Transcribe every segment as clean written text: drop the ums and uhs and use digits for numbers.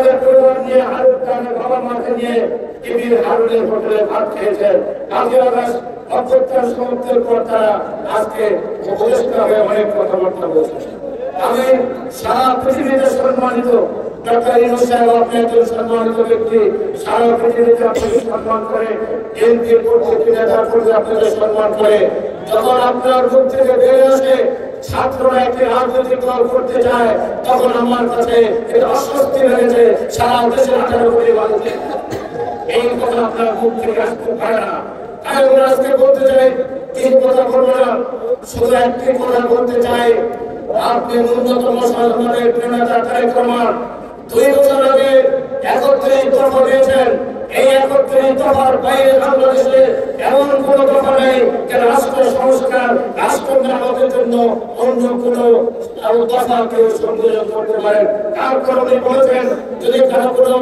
আমাদের পরিবার নিয়ে হারুন খানের বাবা মাকে নিয়ে টিভির হারুনের হোটেলে ভাত খেয়েছেন। কালকে অভ্যুত্থান সমর্থনের পর তারা আজকে উপদেষ্টা হয়ে অনেক কথাবার্তা বলছেন। আমি সারা পৃথিবীতে সম্মানিত ডক্টর ইউনূস সাহেব, আপনি একজন সম্মানিত ব্যক্তি, সারা পৃথিবীতে আপনাকে সম্মান করে, বিএনপির প্রত্যেকটি নেতার প্রতি আপনাদের সম্মান করে। যখন আপনার মুখ থেকে বেরিয়ে আসে ছাত্ররা একটি রাজনৈতিক দল করতে চায়, তখন আমার কাছে এটা অস্বস্তি লেগেছে। সারা দেশের 18 কোটি মানুষকে এই কথা আপনার মুখ থেকে আসতে পারে না। তাই আমরা আজকে বলতে চাই, তিন কথা বলবো না, শুধু একটি কথা বলতে চাই। আপনি ন্যূনতম সাধারণের নেতা তারেক রহমান 2 বছর আগে 31 দফা দিয়েছেন। এই 31 দফার বাইরে বাংলাদেশে এমন কোন দফা নেই যে রাষ্ট্র সংস্কার, রাষ্ট্র মেরামতের জন্য অন্য কোন দফা কেউ সংযোজন করতে পারেন। তারপর উনি বলেছেন, যদি কারো কোনো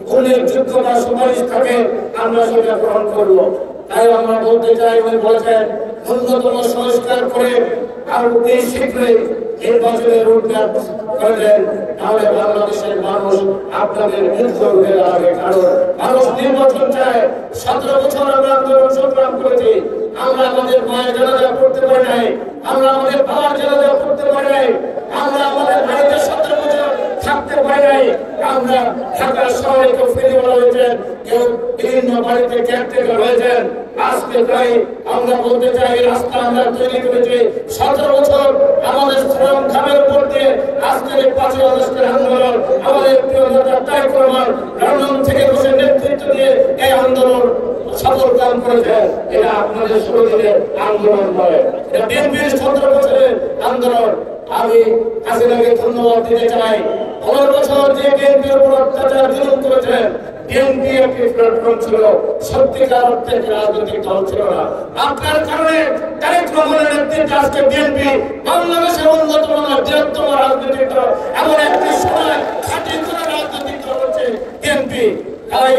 গুণের যোগ্যতা সুপারিশ থাকে আমরা সেটা গ্রহণ করবো। তাই আমরা বলতে চাই, উনি বলেছেন ন্যূনতম সংস্কার করে আর অতি শীঘ্রই নির্বাচনের রোডম্যাপ করে দেন, তাহলে বাংলাদেশের মানুষ আপনাদের বিরুদ্ধে উঠে দাঁড়াবে। কারণ মানুষ নির্বাচন চায়। 17 বছর আমরা আন্দোলন সংগ্রাম করেছি, আমরা আমাদের মায়ের জানাজা করতে পারি নাই, আমরা আমাদের বাবার জানাজা করতে পারি নাই, আমরা আমাদের বাড়িতে 17 বছর থাকতে পারি নাই। আমরা ঢাকা শহরে কেউ ফেরিওয়ালা হয়েছেন, কেউ বিভিন্ন বাড়িতে কেয়ারটেকার হয়েছেন। আজকে তাই আমরা বলতে চাই, রাস্তা আমরা তৈরি করেছি 17 বছর আমাদের শ্রম ঘামের উপর দিয়ে আজকের 5ই আগস্টের আন্দোলন, আমাদের প্রিয় নেতা তারেক রহমান লন্ডন থেকে বসে নেতৃত্ব দিয়ে এই আন্দোলন সফল কাম করেছেন। এটা আপনাদের 16 দিনের আন্দোলন নয়, এটা বিএনপির 17 বছরের আন্দোলন। আমি হাসিনাকে ধন্যবাদ দিতে চাই। 15 বছর যে বিএনপির উপর অত্যাচার জুলুম করেছেন, বিএনপি একটি প্ল্যাটফর্ম ছিল, সত্যিকার অর্থে রাজনৈতিক দল ছিল না। আপনার কারণে তারেক রহমানের নেতৃত্বে আজকে বিএনপি বাংলাদেশের অন্যতম বৃহত্তম রাজনৈতিক দল, এমন একটি সময় খাঁটি করে রাজনৈতিক দল হচ্ছে বিএনপি। তাই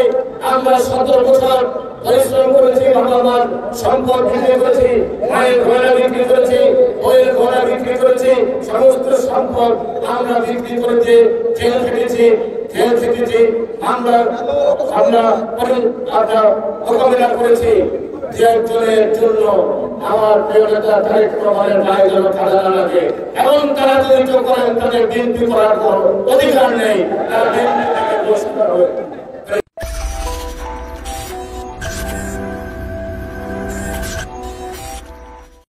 আমরা 17 বছর পরিশ্রম করেছি, বাবা মার সম্পদ বিক্রি করেছি, মায়ের ঘোড়া বিক্রি করেছি, বইয়ের ঘোড়া বিক্রি করেছি, সমস্ত সম্পদ আমরা বিক্রি করেছি, জেল খেটেছি, আমরা মোকাবিলা করেছি। যে একজনের জন্য আমার প্রিয় নেতা তারেক রহমানের গায়ে যেন কাদা না লাগে, এবং তারা যদি কেউ করেন তাদের বিএনপি করার কোনো অধিকার নেই, তারা বিএনপি থেকে বহিষ্কার হবে।